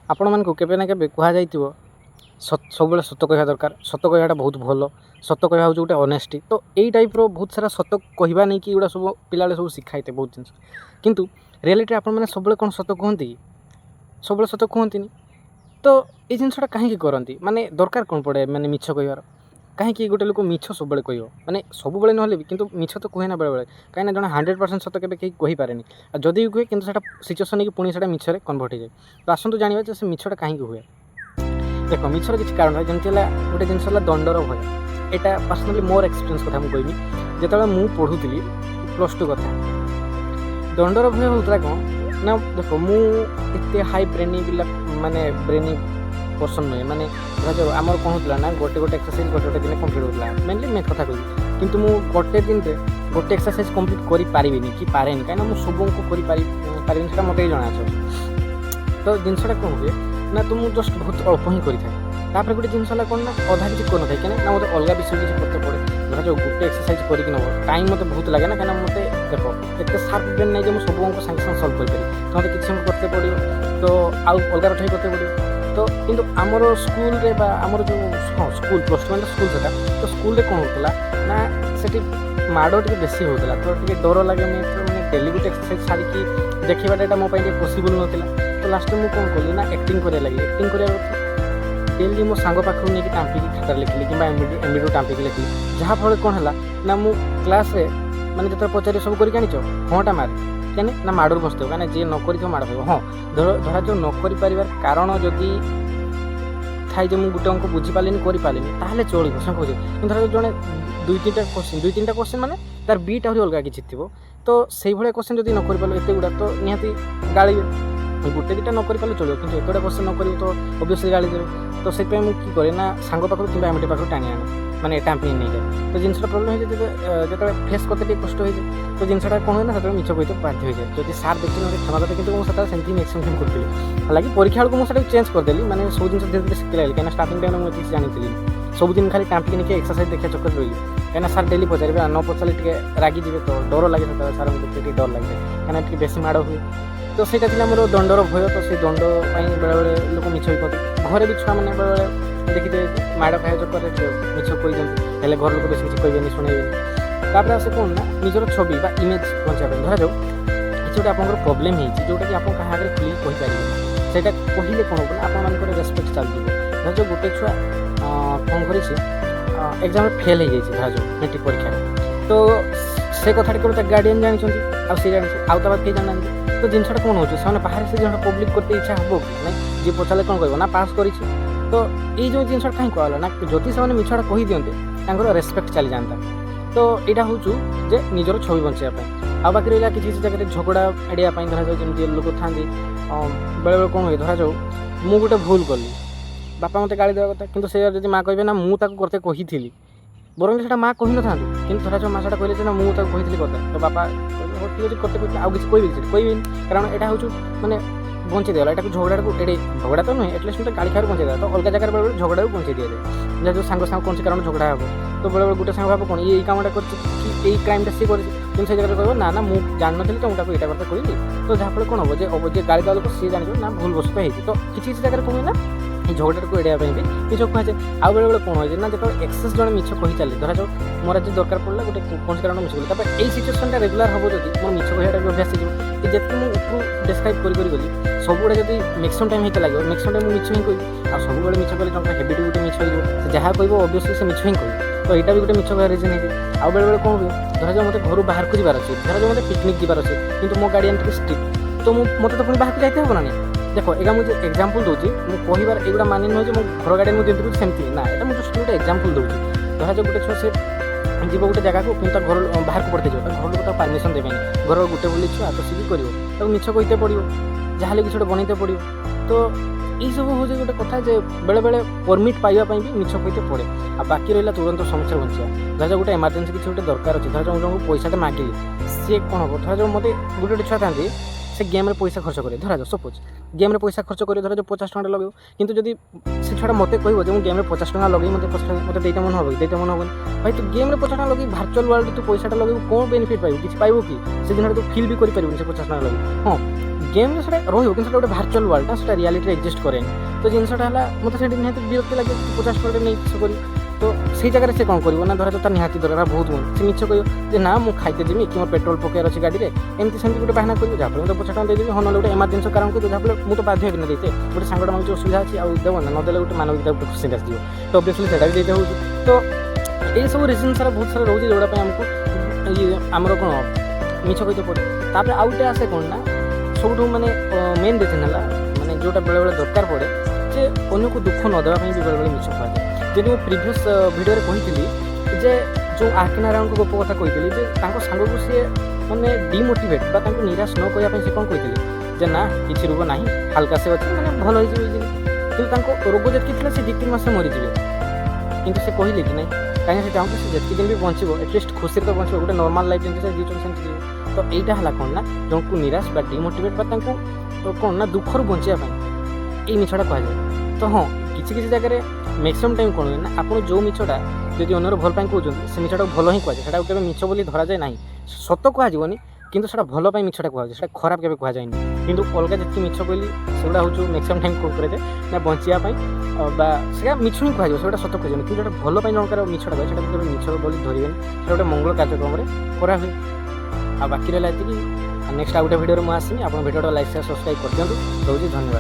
ଆପଣମାନଙ୍କୁ କେବେ ନା କେବେ କୁହାଯାଇଥିବ ସବୁବେଳେ ସତ କହିବା ଦରକାର, ସତ କହିବାଟା ବହୁତ ଭଲ, ସତ କହିବା ହେଉଛି ଗୋଟେ ଅନେଷ୍ଟି। ତ ଏଇ ଟାଇପ୍ର ବହୁତ ସାରା ସତ କହିବା ନେଇକି ଏଗୁଡ଼ା ସବୁ ପିଲାବେଳେ ସବୁ ଶିଖାଇଥାଏ ବହୁତ ଜିନିଷ। କିନ୍ତୁ ରିଆଲିଟିରେ ଆପଣମାନେ ସବୁବେଳେ କ'ଣ ସତ କୁହନ୍ତି କି? ସବୁବେଳେ ସତ କୁହନ୍ତିନି। ତ ଏଇ ଜିନିଷଟା କାହିଁକି କରନ୍ତି? ମାନେ ଦରକାର କ'ଣ ପଡ଼େ ମାନେ ମିଛ କହିବାର? କାହିଁକି ଗୋଟେ ଲୋକ ମିଛ ସବୁବେଳେ କହିବ? ମାନେ ସବୁବେଳେ ନହେଲେ ବି କିନ୍ତୁ ମିଛ ତ କୁହେ ନା ବେଳେବେଳେ। କାହିଁକିନା ଜଣେ 100% ସତ କେବେ କେହି କହିପାରେନି। ଆଉ ଯଦି ବି କୁହେ କିନ୍ତୁ ସେଇଟା ସିଚୁଏସନ୍ ନେଇକି ପୁଣି ସେଇଟା ମିଛରେ କନଭର୍ଟ ହେଇଯାଏ। ତ ଆସନ୍ତୁ ଜାଣିବା ଯେ ସେ ମିଛଟା କାହିଁକି ହୁଏ। ଦେଖ, ମିଛର କିଛି କାରଣ ଥାଏ। ଯେମିତି ହେଲା ଗୋଟେ ଜିନିଷ ହେଲା ଦଣ୍ଡର ଭୟ। ଏଇଟା ପର୍ସନାଲି ମୋର ଏକ୍ସପିରିଏନ୍ସ କଥା ମୁଁ କହିବି। ଯେତେବେଳେ ମୁଁ ପଢ଼ୁଥିଲି +2 କଥା, ଦଣ୍ଡର ଭୟ ହେଉଥିଲା କ'ଣ ନା, ଦେଖ ମୁଁ ଏତେ ହାଇ ବ୍ରେନି ପିଲା, ମାନେ ବ୍ରେନି ପର୍ସନ୍ ନୁହେଁ। ମାନେ ଧରାଯାଉ ଆମର କ'ଣ ହେଉଥିଲା ନା ଗୋଟେ ଏକ୍ସରସାଇଜ୍ ଗୋଟେ ଦିନେ କମ୍ପ୍ଲିଟ୍ ହେଉଥିଲା। ମେନଲି ମେଥ୍ କଥା କହିବି। କିନ୍ତୁ ମୁଁ ଗୋଟେ ଦିନରେ ଗୋଟେ ଏକ୍ସରସାଇଜ୍ କମ୍ପ୍ଲିଟ୍ କରିପାରିବିନି କି ପାରେନି, କାହିଁକିନା ମୁଁ ସବୁଙ୍କୁ କରିପାରିବିନି, ସେଇଟା ମୋତେ ଜଣାଅଛି। ତ ଜିନିଷଟା କ'ଣ ହୁଏ ନା, ତ ମୁଁ ଜଷ୍ଟ ବହୁତ ଅଳ୍ପ ହିଁ କରିଥାଏ। ତାପରେ ଗୋଟେ ଜିନିଷ ହେଲା କ'ଣ ନା, ଅଧା କିଛି କରିନଥାଏ କାହିଁକିନା ନା ମୋତେ ଅଲଗା ବିଷୟ କିଛି କରତେ ପଡ଼େ। ଧରାଯାଉ ଗୋଟେ ଏକ୍ସରସାଇଜ୍ କରିକି ନେବ, ଟାଇମ୍ ମୋତେ ବହୁତ ଲାଗେ ନା, କାହିଁକିନା ମୋତେ ଦେଖ ଏତେ ସାର୍ପ ବ୍ରେନ୍ ନାହିଁ ଯେ ମୁଁ ସବୁ ଅଙ୍କ ସାଙ୍ଗେ ସାଙ୍ଗେ ସଲ୍ଭ କରିପାରିବି। ତ ମୋତେ କିଛି ଅଙ୍କ କରତେ ପଡ଼ିବ, ତ ଆଉ ଅଲଗା ପାଠ ବି କରତେ ପଡ଼ିବ। ତ କିନ୍ତୁ ଆମର ସ୍କୁଲରେ ବା ଆମର ଯେଉଁ ସ୍କୁଲ +2 ମାନେ ସ୍କୁଲ ସେଟା, ତ ସ୍କୁଲରେ କ'ଣ ହେଉଥିଲା ନା, ସେଠି ମାଡ଼ ଟିକେ ବେଶୀ ହେଉଥିଲା। ତ ଟିକେ ଡର ଲାଗେ। ମାନେ ଡେଲି ଗୋଟେ ଏକ୍ସରସାଇଜ୍ ସାରିକି ଦେଖିବାଟା ଏଇଟା ମୋ ପାଇଁ ଟିକେ ପସିବଲ୍ ନଥିଲା। ତ ଲାଷ୍ଟରେ ମୁଁ କ'ଣ କଲି ନା, ଆକ୍ଟିଂ କରିବା ଲାଗି। ଆକ୍ଟିଂ କରିବା ଡେଲି ମୋ ସାଙ୍ଗ ପାଖରୁ ନେଇକି ଟାମ୍ପିକି ଖାତାରେ ଲେଖିଲି କିମ୍ବା ଏମ୍ବିଡିରୁ ଟାମ୍ପିକି ଲେଖିଲି। ଯାହାଫଳରେ କ'ଣ ହେଲା ନା, ମୁଁ କ୍ଲାସ୍ରେ ମାନେ ଯେତେବେଳେ ପଚାରି ସବୁ କରିକି ଆଣିଛ, ହଁଟା ମାରେ କାହିଁକି ନା ମାଡ଼ରୁ ବସିଥିବ, କାହିଁକିନା ଯିଏ ନ କରିଥିବ ମାଡ଼ ଖାଇବ। ହଁ, ଧରାଯାଉ ନ କରିପାରିବାର କାରଣ ଯଦି ଥାଏ ଯେ ମୁଁ ଗୋଟେ ଅଙ୍କ ବୁଝିପାରିଲିନି, କରିପାରିଲିନି, ତାହେଲେ ଚଳିବ, ସେ କହୁଛି। କିନ୍ତୁ ଧରାଯାଉ ଜଣେ 2-3ଟା କୋଶ୍ଚିନ୍ ମାନେ ତାର ବିଟ୍ ଆହୁରି ଅଲଗା କିଛି ଥିବ, ତ ସେଇଭଳିଆ କୋଶ୍ଚିନ୍ ଯଦି ନ କରିପାରିଲ ଏତେ ଗୁଡ଼ା, ତ ନିହାତି ଗାଳିବେ। ଗୋଟେ ଦୁଇଟା ନ କରିପାରିଲେ ଚଳିବ, କିନ୍ତୁ ଏତେ ଗୁଡ଼ା କୋଶ୍ଚିନ୍ ନ କରିବ ତ ଅବଭିୟସ୍ଲି ଗାଳି ଦେବେ। ତ ସେଥିପାଇଁ ମୁଁ କী କରେ ନା, ସାଙ୍ଗ ପାଖରୁ କିମ୍ବା ଏମ୍ବିଡି ପାଖରୁ ଟାଣି ଆଣେ, ମାନେ ଟାମ୍ପିଂ ନେଇଯାଏ। ତ ଜିନିଷଟା ପ୍ରୋବ୍ଲେମ୍ ହେଇଯାଏ ଯେତେବେଳେ ଫେସ୍ କରତେ ଟିକେ କଷ୍ଟ ହେଇଯାଏ। ତ ଜିନିଷଟା କ'ଣ ହୁଏ ନା, ସେତେବେଳେ ମିଛ କହିତେ ବାଧ୍ୟ ହେଇଯାଏ। ଯଦି ସାର୍ ଦେଖିଲେ ମୋତେ କ୍ଷମା କରିତେ, କିନ୍ତୁ ମୁଁ ସେତେବେଳେ ସେମିତି ମ୍ୟାକ୍ସିମମ୍ କରୁଥିଲି। ହାଲାକି ପରୀକ୍ଷା ବେଳକୁ ମୁଁ ସେଟାକୁ ଚେଞ୍ଜ କରିଦେଲି, ମାନେ ସବୁ ଜିନିଷ ଧୀରେ ଧୀରେ ଶିଖି ଲାଗିଲି। କାହିଁକିନା ଷ୍ଟାର୍ଟିଂ ଟାଇମ୍ରେ ମୁଁ କିଛି ଜାଣିଥିଲି। ସବୁଦିନ ଖାଲି ଟାମ୍ପିଂ ନେଇକି ଏକ୍ସରସାଇଜ୍ ଦେଖିବା ଚକ୍କର ରହିଲି। କାହିଁକିନା ସାର୍ ଡେଲି ପଚାରିବେ, ନ ପଚାରିଲେ ଟିକେ ରାଗିଯିବେ। ତ ଡର ଲାଗେ ସେତେବେଳେ, ସାର୍ଙ୍କୁ ଦେଖିଲେ ଟିକେ ଡର ଲାଗେ, କାହିଁକିନା ଟିକେ ବେଶୀ ମାଡ଼ ହୁଏ। ତ ସେଇଟା ଥିଲା ମୋର ଦଣ୍ଡର ଭୟ। ତ ସେଇ ଦଣ୍ଡ ପାଇଁ ବେଳେବେଳେ ଲୋକ ମିଛ ବି କହନ୍ତି। ଘରେ ବି ଛୁଆମାନେ ବେଳେବେଳେ ଦେଖିଥିବେ ମାଡ଼ ଖାଇବା ଚକ୍କରରେ ମିଛ କହିଦିଅନ୍ତି, ହେଲେ ଘର ଲୋକ ବେଶୀ କିଛି କହିବେନି, ଶୁଣେଇବେନି। ତାପରେ ଆସେ କ'ଣ ନା, ନିଜର ଛବି ବା ଇମେଜ୍ ବଞ୍ଚିବା ପାଇଁ। ଧରାଯାଉ କିଛି ଗୋଟେ ଆପଣଙ୍କର ପ୍ରୋବ୍ଲେମ୍ ହେଇଛି, ଯେଉଁଟାକି ଆପଣ କାହା ଆଗରେ କ୍ଲିୟର୍ କହିପାରିବେନି, ସେଇଟା କହିଲେ କ'ଣ ହେବ ନା, ଆପଣମାନଙ୍କର ରେସ୍ପେକ୍ଟ ଚାଲିଯିବ। ଧରାଯାଉ ଗୋଟେ ଛୁଆ କ'ଣ କରିଛି, ଏକ୍ଜାମ୍ରେ ଫେଲ୍ ହେଇଯାଇଛି, ଧରାଯାଉ ମେଟ୍ରିକ୍ ପରୀକ୍ଷାରେ। ତ ସେ କଥାଟା କେବଳ ତା ଗାର୍ଡ଼ିଆନ୍ ଜାଣିଛନ୍ତି, ଆଉ ସେ ଜାଣିଛି, ଆଉ ତା ବାକି କେହି ଜାଣିନାହାନ୍ତି। ତ ଜିନିଷଟା କ'ଣ ହେଉଛି, ସେମାନେ ବାହାରେ ସେ ଜିନିଷଟା ପବ୍ଲିକ୍ କରତେ ଇଚ୍ଛା ହେବ କି ନାଇଁ? ଯିଏ ପଚାରିଲେ କ'ଣ କହିବ ନା, ପାସ୍ କରିଛି। ତ ଏଇ ଯେଉଁ ଜିନିଷଟା କାହିଁ କୁହାଗଲା ନା, ଯଦି ସେମାନେ ମିଛଟା କହିଦିଅନ୍ତେ ତାଙ୍କର ରେସ୍ପେକ୍ଟ ଚାଲିଯାଆନ୍ତା। ତ ଏଇଟା ହେଉଛୁ ଯେ ନିଜର ଛବି ବଞ୍ଚାଇବା ପାଇଁ। ଆଉ ବାକି ରହିଲା କିଛି କିଛି ଜାଗାରେ ଝଗଡ଼ା ଏଡ଼ିବା ପାଇଁ। ଧରାଯାଉ ଯେମିତି ଲୋକ ଥାନ୍ତି, ବେଳେବେଳେ କ'ଣ ହୁଏ, ଧରାଯାଉ ମୁଁ ଗୋଟେ ଭୁଲ କଲି, ବାପା ମୋତେ ଗାଳି ଦେବା କଥା, କିନ୍ତୁ ସେ ଯଦି ମାଆ କହିବେ ନା ମୁଁ ତାକୁ କରତେ କହିଥିଲି, ବରଂ ସେଇଟା ମାଆ କହିନଥାନ୍ତି, କିନ୍ତୁ ଧରାଯାଉ ମାଆ ସେଇଟା କହିଲେ ଯେ ନା ମୁଁ ତାକୁ କହିଥିଲି କଥା, ତ ବାପା କହିବେ ହଉ ଠିକ୍ ଅଛି କରତେ କହିଥିଲେ, ଆଉ କିଛି କହିବି ସେଠି କହିବେନି। କାରଣ ଏଇଟା ହେଉଛି ମାନେ ବଞ୍ଚେଇ ଦିଆଗଲା, ଏଟାକୁ ଝଗଡ଼ାକୁ ଝଗଡ଼ା ତ ନୁହେଁ, ଆଟଲିଷ୍ଟ ମୋତେ ଗାଳି ଖାଇବାରୁ ବଞ୍ଚେଇ ଦେଲା। ତ ଅଲଗା ଜାଗାରେ ବେଳେବେଳେ ଝଗଡ଼ାକୁ ବଞ୍ଚେଇ ଦିଆଯାଏ। ଯେଉଁ ସାଙ୍ଗ କୌଣସି କାରଣ ଝଗଡ଼ା ହେବ, ତ ବେଳେବେଳେ ଗୋଟେ ସାଙ୍ଗ ଭାବ କ'ଣ ଏଇ କାମଟା କରିଛି କି ଏଇ କ୍ରାଇମ୍ଟା ସିଏ କରିଛି, କିନ୍ତୁ ସେଇ ଜାଗାରେ କହିବ ନା ନା ମୁଁ ଜାଣିନଥିଲି, ତ ମୁଁ ତାକୁ ଏଇଟା କଥା କହିଲି। ତ ଯାହାଫଳରେ କ'ଣ ହେବ ଯେ ଗାଳି ଦେବା ଲୋକ ସିଏ ଜାଣିବ ନା ଭୁଲ ବଶତଃ ହେଇଛି। ତ କିଛି କିଛି ଜାଗାରେ କ'ଣ ହୁଏ ନା, এই ঝগড়াটাକୁ ଏଡ଼େଇବା ପାଇଁ ବି ମିଛ କୁହାଯାଏ। ଆଉ ବେଳେବେଳେ କ'ଣ ହୁଏ ନା, ଯେତେବେଳେ ଏକ୍ସେସ୍ ଜଣେ ମିଛ କହିଚାଲେ, ଧରାଯାଉ ମୋର ଆଜି ଦରକାର ପଡ଼ିଲା ଗୋଟେ କୌଣସି କାରଣ ମିଛ କହିଲି, ତାପରେ ଏଇ ସିଚୁଏସନ୍ଟା ରେଗୁଲାର ହେବ, ଯଦି ମୋର ମିଛ କହିବାଟା ବି ଅଭ୍ୟାସ ହେଇଯିବ, କି ଯେତିକି ମୁଁ ଉପରୁ ଡେସ୍କ୍ରାଇବ୍ କରି ଗଲି ସବୁଗୁଡ଼ା ଯଦି ମ୍ୟାକ୍ସିମମ୍ ଟାଇମ୍ ହେଇତେ ଲାଗିବ, ମ୍ୟାକ୍ସିମମ୍ ଟାଇମ୍ ମୁଁ ମିଛ ହିଁ କହିବି। ଆଉ ସବୁବେଳେ ମିଛ କହିଲେ ଜଣଙ୍କର ହେବିଟ୍ ଗୋଟେ ମିଛ ହେଇଯିବ, ସେ ଯାହା କହିବ ଅବଭିୟସ୍ଲି ସେ ମିଛ ହିଁ କହିବ। ତ ଏଇଟା ବି ଗୋଟେ ମିଛ କହିବା ରିଜନ୍ ହେଇଛି। ଆଉ ବେଳେବେଳେ କ'ଣ ହୁଏ, ଧରାଯାଉ ମୋତେ ଘରୁ ବାହାରକୁ ଯିବାର ଅଛି, ଧରାଯାଉ ମୋତେ ପିକନିକ୍ ଯିବାର ଅଛି, କିନ୍ତୁ ମୋ ଗାର୍ଡ଼ିଆନ୍ ଟିକେ ଷ୍ଟ୍ରିକ୍ଟ, ତ ମୋତେ ତ ପୁଣି ବାହାରକୁ ଯାଇତେ ହେବ ନା ନାହିଁ। ଦେଖ ଏଇଟା ମୁଁ ଯେ ଏକ୍ଜାମ୍ପଲ୍ ଦେଉଛି, ମୁଁ କହିବାର ଏଗୁଡ଼ା ମାନେ ନୁହେଁ ଯେ ମୁଁ ଘର ଗାର୍ଡ଼ିଆନ୍ ମୁଁ ଯେମିତି କହୁଛି ସେମିତି ନା, ଏଇଟା ମୁଁ ଜଷ୍ଟ ଗୋଟେ ଏକ୍ଜାମ୍ପଲ୍ ଦେଉଛି। ଧରାଯାଉ ଗୋଟେ ଛୁଆ ସେ ଯିବ ଗୋଟେ ଜାଗାକୁ, କିନ୍ତୁ ତା ଘର ବାହାରକୁ ପଢ଼ିତେ ଯିବ, ତା ଘର ଲୋକ ତାକୁ ପରମିସନ୍ ଦେବେନି, ଘରର ଗୋଟେ ବୋଲି ଛୁଆ, ତ ସିଏ କରିବ, ତାକୁ ମିଛ କହିତେ ପଡ଼ିବ, ଯାହାହେଲେ କିଛି ଗୋଟେ ବନେଇତେ ପଡ଼ିବ। ତ ଏଇସବୁ ହେଉଛି ଗୋଟେ କଥା ଯେ ବେଳେବେଳେ ପରମିଟ୍ ପାଇବା ପାଇଁ ବି ମିଛ କହିତେ ପଡ଼େ। ଆଉ ବାକି ରହିଲା ତୁରନ୍ତ ସମସ୍ୟାରୁ ବଞ୍ଚିବା। ଧରାଯାଉ ଗୋଟେ ଏମର୍ଜେନ୍ସି କିଛି ଗୋଟେ ଦରକାର ଅଛି, ଧରାଯାଉ ମୁଁ ଜଣଙ୍କୁ ପଇସାଟା ମାଗିଲି, ସିଏ କ'ଣ ହେବ, ଧରାଯାଉ ମୋତେ ଗୋଟେ ଛୁଆ ଥାନ୍ତି ସେ ଗେମ୍ରେ ପଇସା ଖର୍ଚ୍ଚ କରେ, ଧରାଯାଉ ସପୋଜ୍ ଗେମ୍ରେ ପଇସା ଖର୍ଚ୍ଚ କରି ଧରାଯାଉ 50 ଟଙ୍କାଟା ଲଗାଇବ, କିନ୍ତୁ ଯଦି ସେ ଛୁଆଟା ମୋତେ କହିବ ଯେ ମୁଁ ଗେମ୍ରେ 50 ଟଙ୍କା ଲଗେଇ ମୋତେ ଦେଇତେ ମନ ହେବ କି, ଦେଇତେ ମନ ହେବନି। ଭାଇ ତୁ ଗେମ୍ରେ 50 ଟଙ୍କା ଲଗେଇ ଭାର୍ଚୁଆଲ୍ ୱାର୍ଲଡ଼ରେ ତୁ ପଇସାଟା ଲଗେଇବୁ, କ'ଣ ବେନିଫିଟ୍ ପାଇବୁ? କିଛି ପାଇବୁ କି? ସେ ଦିନଟା ତୁ ଫିଲ୍ ବି କରିପାରିବୁନି ସେ 50 ଟଙ୍କା ଲଗେଇ। ହଁ गेम्रे सेटा रहिबो कि सेटा गोटे भार्चुआल वर्ल्ड सेटा रियलिटी एक्जिस्ट करेनि तो जिनसटा है मतलब से निहाती विरक्ति लगे 50% नहीं मिछ करी तो से जगह से कौन कर धरा तो निहाती दरकार बहुत बहुत से मिछ कह ना मुझे खाइते जीवी कि मोर पेट्रोल पकेयर अच्छी गाड़ी में एमती सेमती गोटे बाहना कर जहाँ मुझे 50 टଙ୍କା देदेवी हाँ ना गोटे एमरजेन्सी कारण को जहाँ मुझे बाध्य होना देते गोटे सांगटा मांगे असुविधा अच्छी आउ देव ना नदेले गोटे मानविकता गोटे खुशी आसो तो ओबियसली सेटा भी देते हो तो ये सब रिजन सारा बहुत सारा रोचे जोटा आमको ये आमर कौन मिछ कही पड़े तापर आउ गए आसे कौन ना सब माने मेन रिजन है माने जोटा बेले बेले दरकार पड़े जे अन्य को दुख न देवाई भी बेले बेले मिछ कहुए जदि मैं प्रिवियस भिडियो कही जे जो आरके नारायण को गोप कथा कही जे सांग को सी मैंने डिमोटिवेट बा निराश न कहवाई से कौन कही जे ना किसी रोग ना हाल्का से अच्छे मैंने भल हो रोग जी से 2-3 मास मरीजे कि से कहले कि नहीं कहीं चाहूँ से जितनी दिन भी बचो एटलिस्ट खुशी तो बचो गोटे नॉर्मल लाइफ जमी से जीवन सेमती जीव तो यहाँ है कौन ना जन को निराश बा डिमोटिवेट बा कौन ना दुख रू बचापी ये मिछटा कहुए तो हाँ किसी जगह मैक्सिमम टाइम कौन हुए ना आप जो मिछटा जब अन्यर भल कहते से मिछटा भल ही कहुए से केवल मिछ बोली धरा जाए ना सत कहनी किंतु से भल मिछटा कहुए खराब केवे कहुए किंतु अलग जी मिछ कहली सेगुड़ा हूँ मैक्सिमम टाइम कौन करे ना बचापी से मिछ ही कहुए से सत कह कि जो भल जनकार मिछटा कहे से मिछ बोली धरवे से गोटे मंगल कार्यक्रम कराए आ बाकी रहा ये नेक्स्ट आ गोटे भिडियो मुझे आसमी आप भिडियो लाइक शेयर सब्सक्राइब कर दिखाँ रोज धन्यवाद।